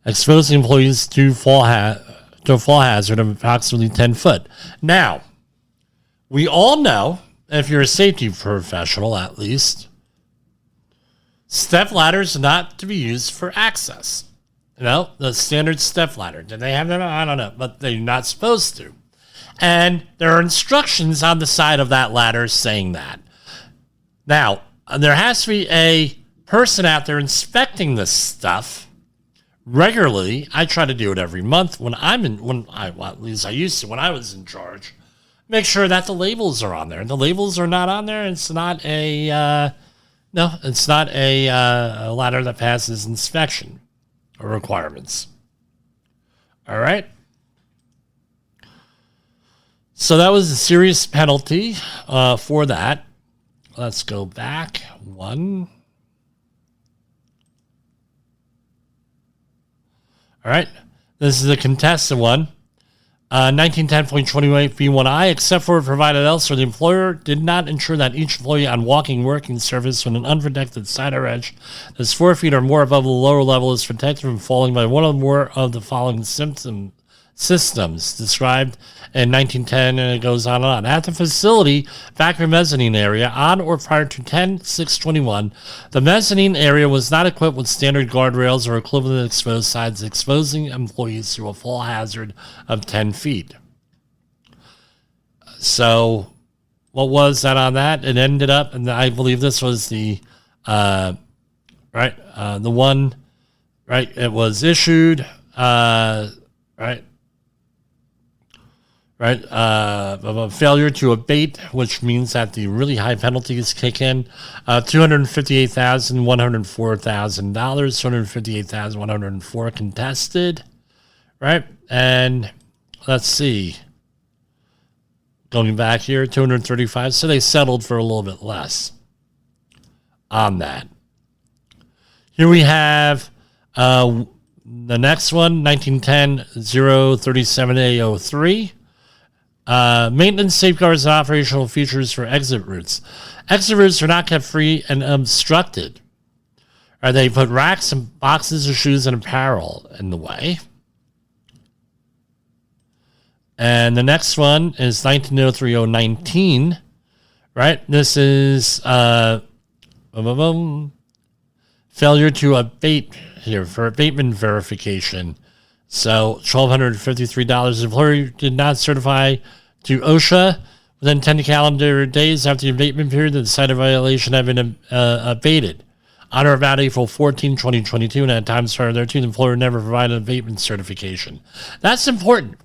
exposing employees to fall hazard of approximately 10 foot. Now, we all know, if you're a safety professional at least, step ladders are not to be used for access. You know, the standard step ladder. Do they have them? I don't know, but they're not supposed to. And there are instructions on the side of that ladder saying that. Now, there has to be a person out there inspecting this stuff regularly. I try to do it every month at least I used to when I was in charge. Make sure that the labels are on there. The labels are not on there. It's not a ladder that passes inspection or requirements. All right. So that was a serious penalty for that. Let's go back one. All right. This is a contested one. 1910.28 B1I, except for provided elsewhere, the employer did not ensure that each employee on walking working surface with an unprotected side or edge that's 4 feet or more above the lower level is protected from falling by one or more of the following systems described in 1910, and it goes on and on. At the facility, factory mezzanine area, on or prior to 10/6/21, the mezzanine area was not equipped with standard guardrails or equivalent exposed sides, exposing employees to a fall hazard of 10 feet. So, what was that on that? It ended up, and I believe this was the one, right? It was issued, failure to abate, which means that the really high penalties kick in. $258,104,000, $258,104 contested, right? And let's see, going back here, 235. So they settled for a little bit less on that. Here we have the next one, 1910-037A03. Maintenance, safeguards, and operational features for exit routes. Exit routes are not kept free and obstructed. They put racks and boxes of shoes and apparel in the way. And the next one is 1903-019. Right? This is failure to abate here for abatement verification. So $1,253. The employer did not certify to OSHA within 10 calendar days after the abatement period that the cited violation had been abated. On or about April 14, 2022, and at times prior thereto, the employer never provided an abatement certification. That's important.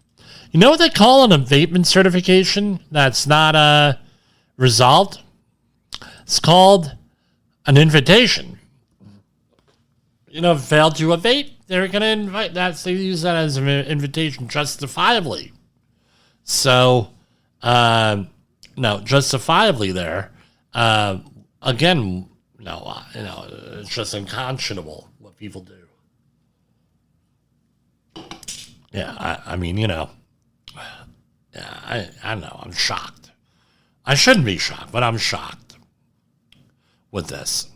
You know what they call an abatement certification that's not resolved? It's called an invitation. You know, failed to abate, they're going to invite that. They use that as an invitation justifiably. So, justifiably there. Again, it's just unconscionable what people do. Yeah, I know, I'm shocked. I shouldn't be shocked, but I'm shocked with this.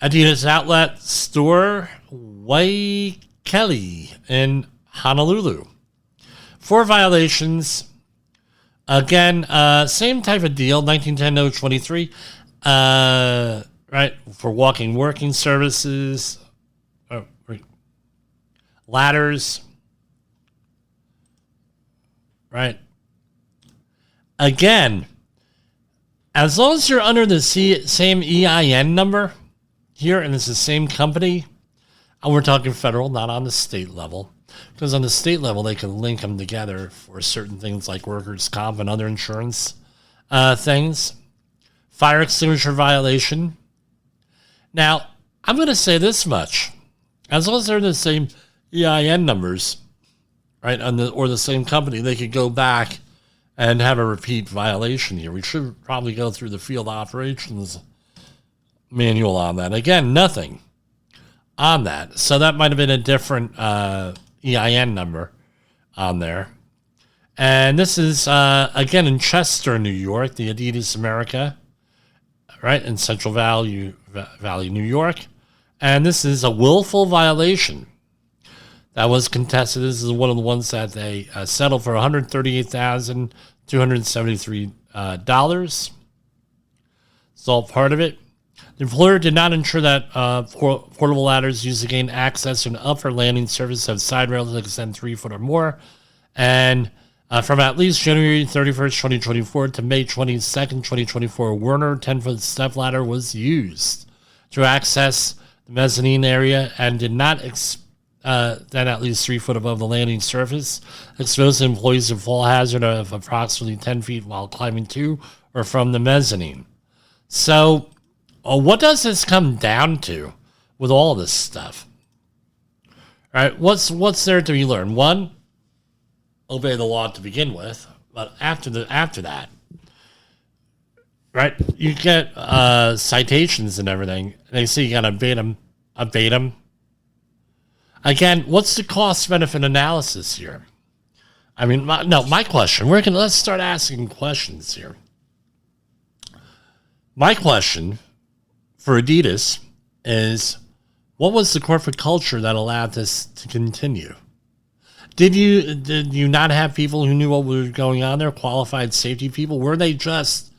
Adidas outlet store, Waikele in Honolulu. 4 violations. Again, same type of deal, 1910-023. For walking working services, ladders. Right. Again, as long as you're under the same EIN number here, and it's the same company, and we're talking federal, not on the state level, because on the state level, they can link them together for certain things like workers' comp and other insurance things. Fire extinguisher violation. Now, I'm going to say this much. As long as they're the same EIN numbers, right, or the same company, they could go back and have a repeat violation here. We should probably go through the field operations manual on that. Again, nothing on that. So that might have been a different EIN number on there. And this is, again, in Chester, New York, the Adidas America, right, in Central Valley, New York. And this is a willful violation that was contested. This is one of the ones that they settled for $138,273. It's all part of it. The employer did not ensure that portable ladders used to gain access to an upper landing surface have side rails that extend 3 foot or more. And from at least January 31st, 2024 to May 22nd, 2024, Werner 10-foot step ladder was used to access the mezzanine area and did not then at least 3 foot above the landing surface, exposed employees to fall hazard of approximately 10 feet while climbing to or from the mezzanine. So, what does this come down to with all this stuff? All right, what's there to be learned? One, obey the law to begin with, but after that, right? You get citations and everything. They say you gotta abate them. Again, what's the cost-benefit analysis here? I mean, my question. Let's start asking questions here. My question for Adidas is, what was the corporate culture that allowed this to continue? Did you not have people who knew what was going on there, qualified safety people? Were they just,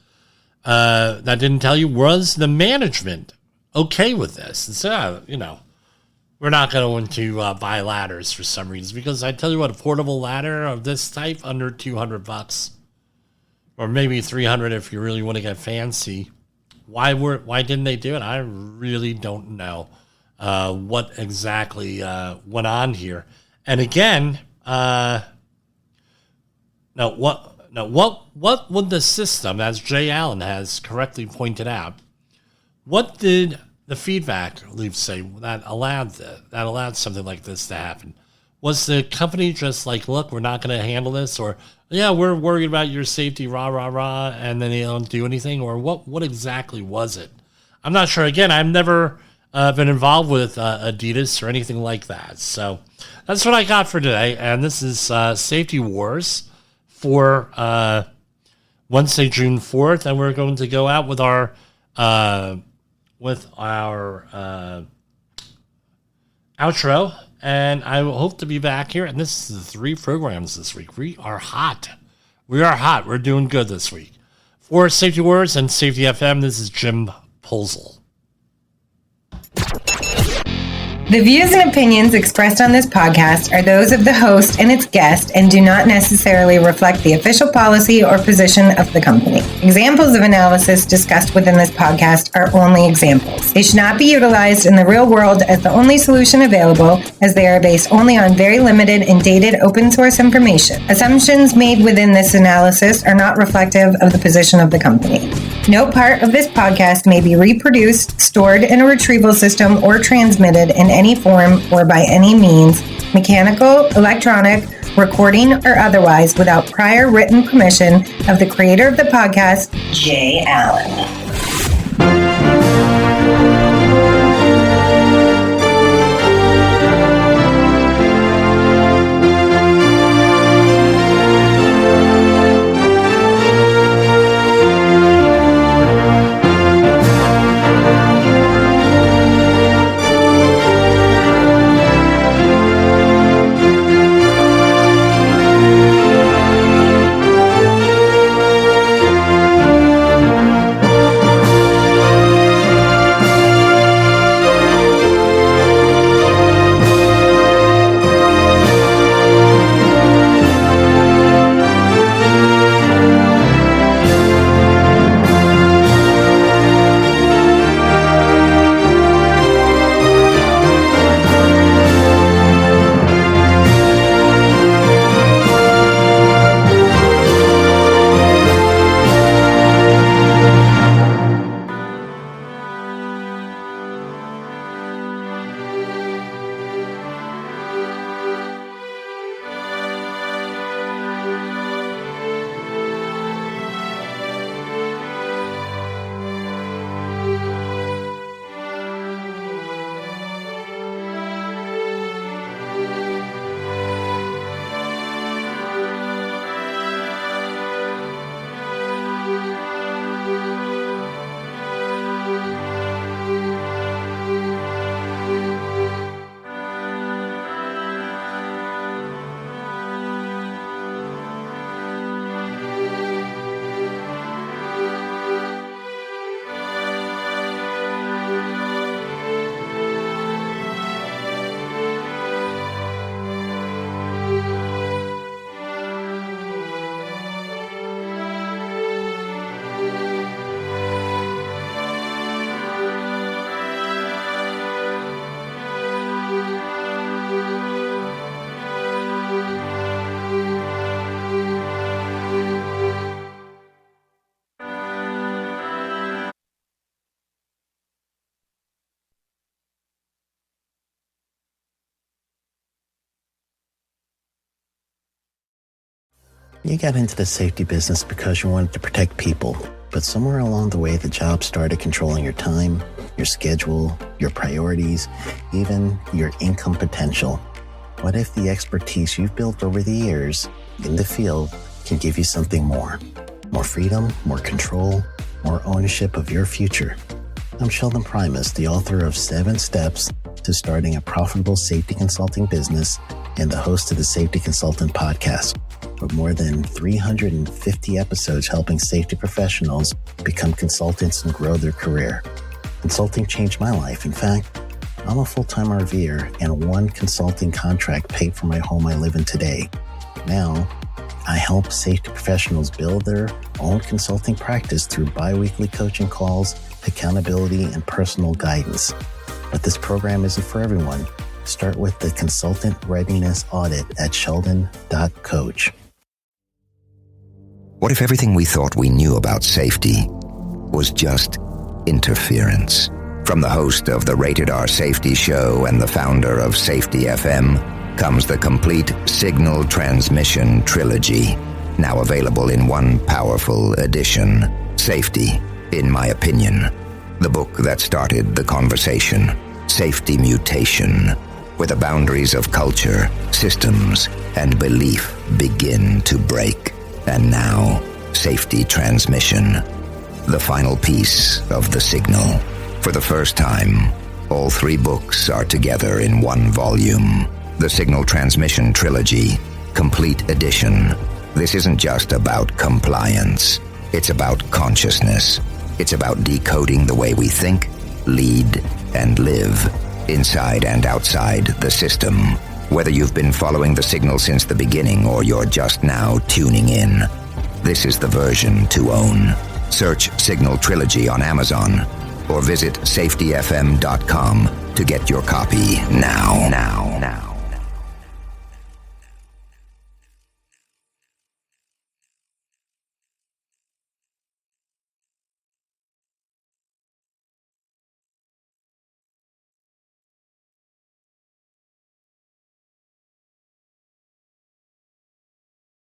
that didn't tell you, was the management okay with this? And so, we're not going to buy ladders for some reason, because I tell you what, a portable ladder of this type, under $200, or maybe $300 if you really want to get fancy. Why didn't they do it? I really don't know what exactly went on here. And again, what would the system, as Jay Allen has correctly pointed out, what did the feedback loop say that allowed something like this to happen? Was the company just like, look, we're not going to handle this, or yeah, we're worried about your safety, rah, rah, rah, and then they don't do anything? Or what exactly was it? I'm not sure. Again, I've never been involved with Adidas or anything like that. So that's what I got for today. And this is Safety Wars for Wednesday, June 4th. And we're going to go out with our outro. And I hope to be back here. And this is the 3 programs this week. We are hot. We're doing good this week. For Safety Wars and Safety FM, this is Jim Pulzel. The views and opinions expressed on this podcast are those of the host and its guest and do not necessarily reflect the official policy or position of the company. Examples of analysis discussed within this podcast are only examples. They should not be utilized in the real world as the only solution available, as they are based only on very limited and dated open source information. Assumptions made within this analysis are not reflective of the position of the company. No part of this podcast may be reproduced, stored in a retrieval system, or transmitted in any form or by any means, mechanical, electronic, recording, or otherwise, without prior written permission of the creator of the podcast, Jay Allen. You got into the safety business because you wanted to protect people, but somewhere along the way, the job started controlling your time, your schedule, your priorities, even your income potential. What if the expertise you've built over the years in the field can give you something more? More freedom, more control, more ownership of your future. I'm Sheldon Primus, the author of 7 Steps to Starting a Profitable Safety Consulting Business and the host of the Safety Consultant Podcast, with more than 350 episodes helping safety professionals become consultants and grow their career. Consulting changed my life. In fact, I'm a full-time RVer, and one consulting contract paid for my home I live in today. Now, I help safety professionals build their own consulting practice through bi-weekly coaching calls, accountability, and personal guidance. But this program isn't for everyone. Start with the Consultant Readiness Audit at sheldon.coach. What if everything we thought we knew about safety was just interference? From the host of the Rated R Safety Show and the founder of Safety FM comes the complete Signal Transmission Trilogy, now available in one powerful edition. Safety, in my opinion, the book that started the conversation. Safety Mutation, where the boundaries of culture, systems, and belief begin to break. And now, Safety Transmission, the final piece of the signal. For the first time, all 3 books are together in one volume. The Signal Transmission Trilogy, Complete Edition. This isn't just about compliance. It's about consciousness. It's about decoding the way we think, lead, and live, inside and outside the system. Whether you've been following the signal since the beginning or you're just now tuning in, this is the version to own. Search Signal Trilogy on Amazon or visit safetyfm.com to get your copy now.